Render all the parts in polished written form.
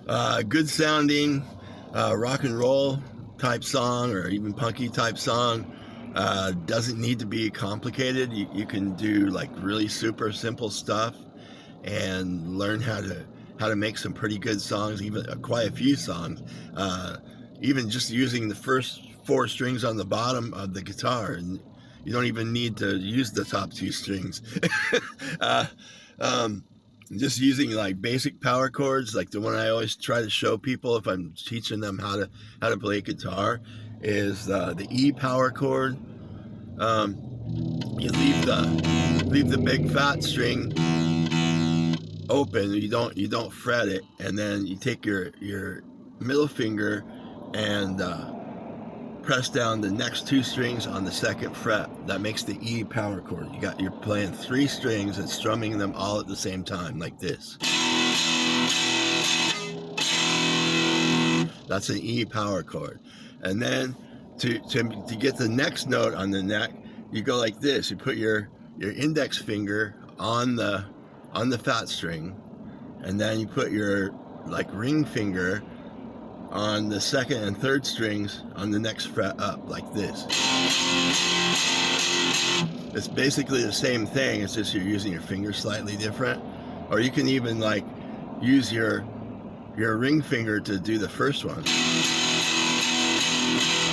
Good sounding rock and roll type song, or even punky type song. Doesn't need to be complicated. You can do like really super simple stuff and learn how to make some pretty good songs, even quite a few songs. Even just using the first 4 strings on the bottom of the guitar, and you don't even need to use the top 2 strings. Just using like basic power chords, like the one I always try to show people if I'm teaching them how to play guitar, is the E power chord. You leave the big fat string open. You don't fret it, and then you take your middle finger and press down the next 2 strings on the 2nd fret. That makes the E power chord. You're playing 3 strings and strumming them all at the same time, like this. That's an E power chord. And then to get the next note on the neck, you go like this. You put your index finger on the fat string, and then you put your like ring finger on the 2nd and 3rd strings on the next fret up, like this. It's basically the same thing, it's just you're using your fingers slightly different. Or you can even like use your ring finger to do the first one,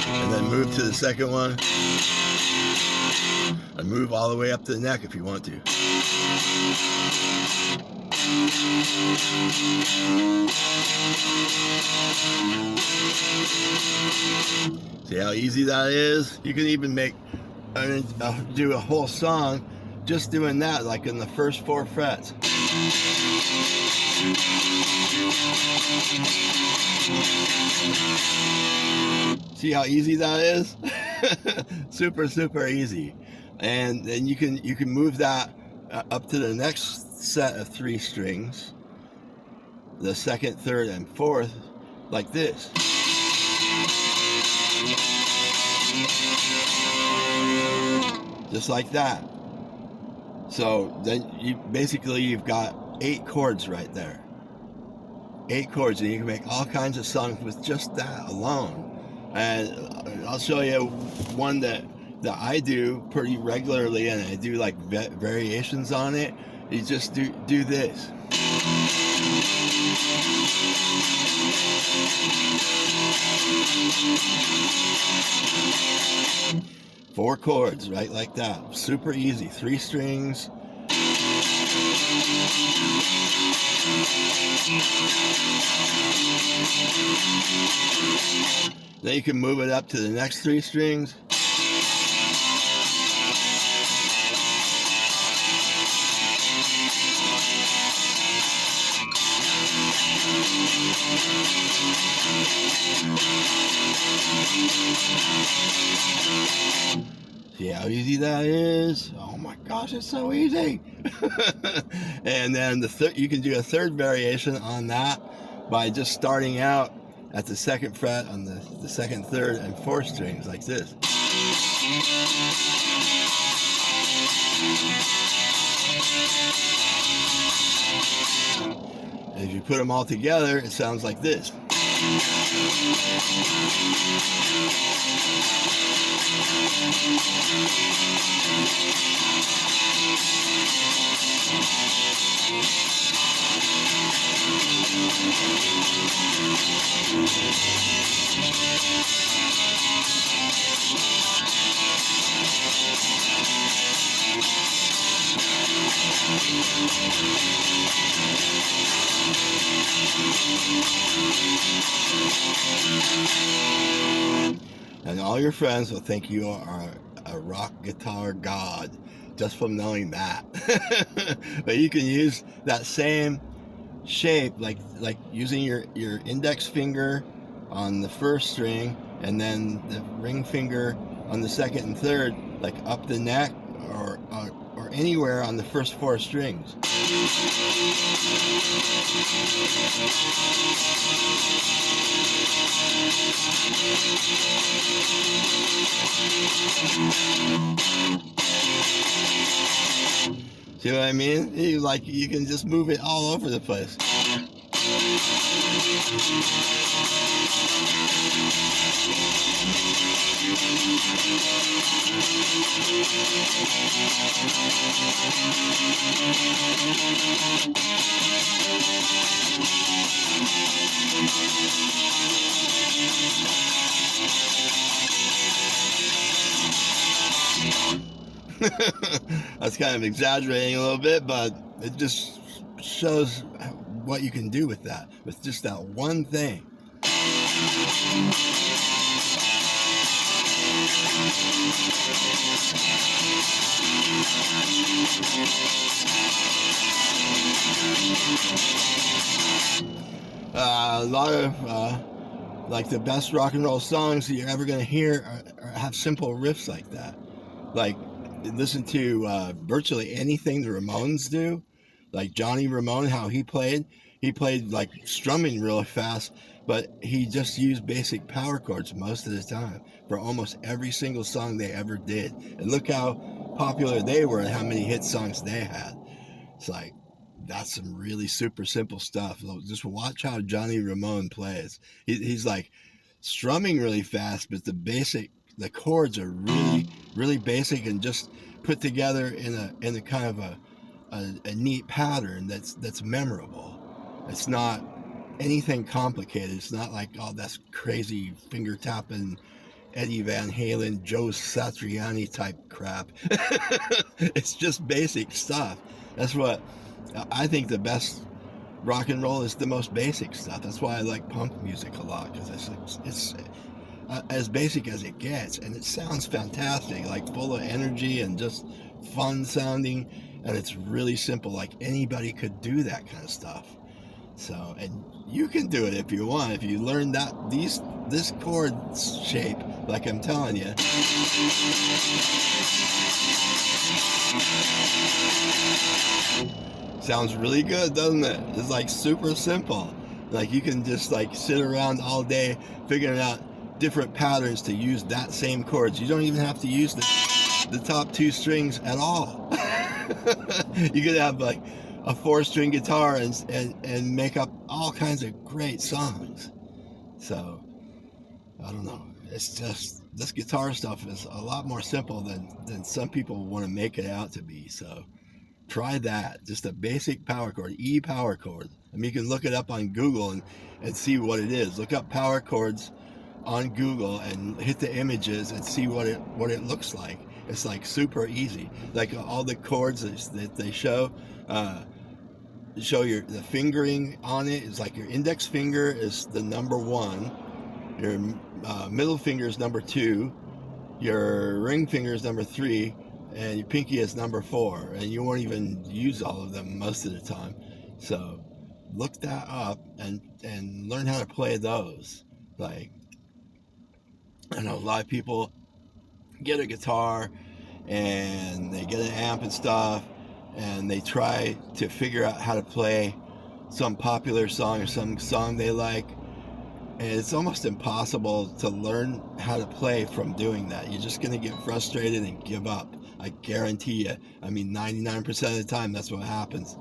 and then move to the 2nd one, and move all the way up to the neck if you want to. See how easy that is? You can even do a whole song just doing that, like in the first 4 frets. See how easy that is? super easy. And then you can move that up to the next set of 3 strings, the 2nd, 3rd, and 4th, like this. Just like that. So then you've got 8 chords right there. 8 chords, and you can make all kinds of songs with just that alone. And I'll show you one that I do pretty regularly, and I do like variations on it. You just do this. Four chords, right, like that. Super easy. 3 strings. Then you can move it up to the next 3 strings. See how easy that is? Oh my gosh, it's so easy. And then you can do a 3rd variation on that by just starting out at the 2nd fret on the 2nd, 3rd, and 4th strings, like this. And if you put them all together, it sounds like this. And all your friends will think you are a rock guitar god just from knowing that. But you can use that same shape, like using your index finger on the 1st string, and then the ring finger on the 2nd and 3rd, like up the neck or anywhere on the first 4 strings. See what I mean? You can just move it all over the place. That's kind of exaggerating a little bit, but it just shows what you can do with that, with just that one thing. A lot of like the best rock and roll songs that you're ever going to hear have simple riffs like that. Like, listen to virtually anything the Ramones do. Like Johnny Ramone, how he played like strumming really fast, but he just used basic power chords most of the time for almost every single song they ever did. And look how popular they were and how many hit songs they had. It's like, that's some really super simple stuff. Just watch how Johnny Ramone plays. He's like strumming really fast, but the chords are really basic and just put together in a kind of a neat pattern that's memorable. It's not anything complicated. It's not like, oh, that's crazy finger tapping Eddie Van Halen, Joe Satriani type crap. It's just basic stuff. That's what I think the best rock and roll is, the most basic stuff. That's why I like punk music a lot, because it's as basic as it gets, and it sounds fantastic, like full of energy and just fun sounding, and it's really simple. Like anybody could do that kind of stuff. So, and you can do it if you want. If you learn this chord shape, like I'm telling you. Sounds really good, doesn't it? It's like super simple. Like you can just like sit around all day figuring out different patterns to use that same chords. You don't even have to use the top two strings at all. You could have like a 4-string guitar and make up all kinds of great songs. So I don't know. It's just, this guitar stuff is a lot more simple than some people want to make it out to be. So try that. Just a basic power chord, E power chord. I mean, you can look it up on Google and see what it is. Look up power chords on Google and hit the images and see what it looks like. It's like super easy. Like all the chords that they show the fingering on it. It's like your index finger is the number 1, your middle finger is number 2, your ring finger is number 3, and your pinky is number 4, and you won't even use all of them most of the time. So look that up and learn how to play those. Like, I know a lot of people get a guitar and they get an amp and stuff, and they try to figure out how to play some popular song or some song they like, and it's almost impossible to learn how to play from doing that. You're just going to get frustrated and give up. I guarantee you. I mean, 99% of the time, that's what happens.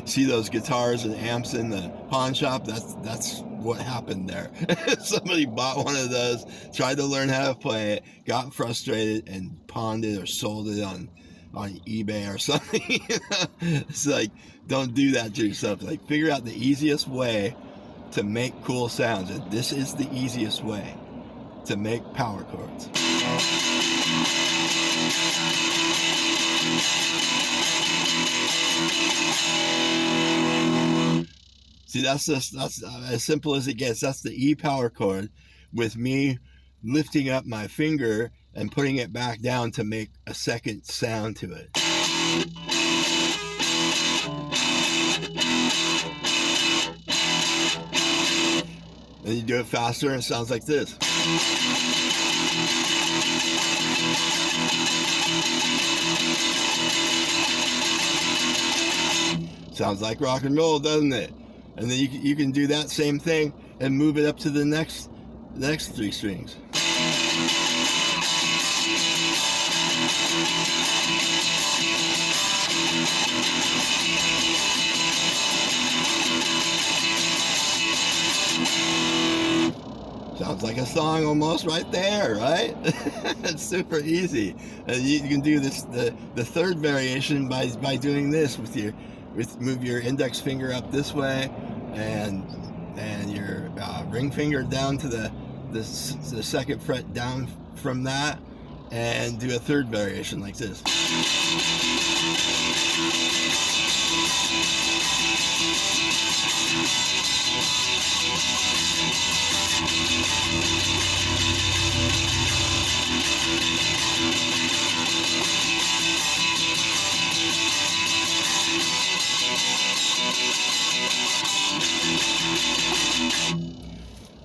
See those guitars and amps in the pawn shop? That's what happened there. Somebody bought one of those, tried to learn how to play it, got frustrated, and pawned it or sold it on eBay or something. It's like, don't do that to yourself. Like, figure out the easiest way to make cool sounds, and this is the easiest way to make power chords. See, that's as simple as it gets. That's the E power chord, with me lifting up my finger and putting it back down to make a second sound to it. Then you do it faster and it sounds like this. Sounds like rock and roll, doesn't it? And then you can do that same thing and move it up to the next 3 strings. Sounds like a song almost right there, right? It's super easy. You can do this the third variation by doing this move your index finger up this way, and your ring finger down to the second fret down from that, and do a third variation like this.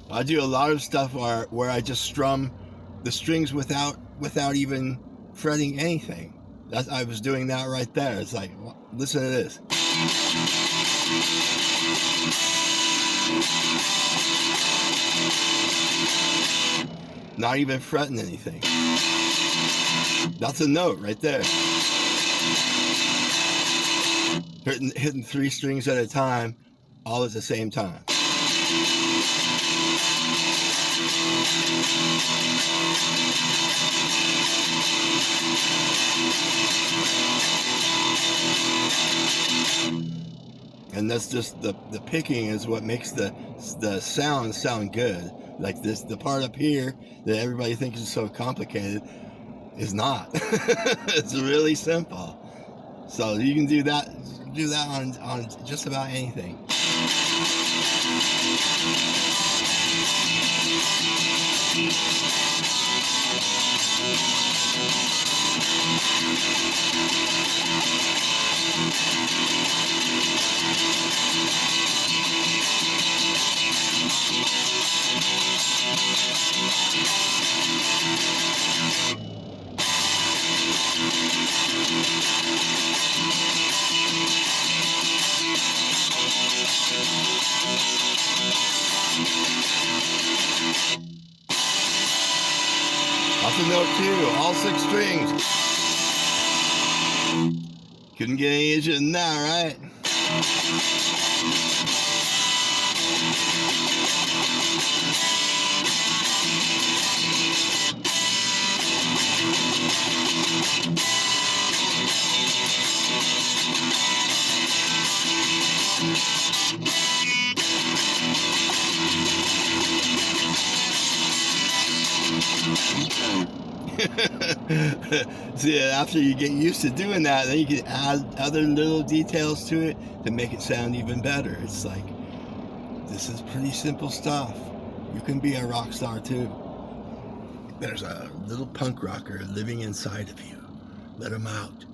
I do a lot of stuff where I just strum the strings without even fretting anything. I was doing that right there. It's like, listen to this. Not even fretting anything. That's a note right there. Hitting 3 strings at a time, all at the same time. And that's just the picking is what makes the sound good. Like this, the part up here that everybody thinks is so complicated is not. It's really simple. So you can do that on just about anything. That's a note too, all 6 strings. Couldn't get any easier than that, right? See, after you get used to doing that, then you can add other little details to it to make it sound even better. It's like, this is pretty simple stuff. You can be a rock star too. There's a little punk rocker living inside of you. Let him out.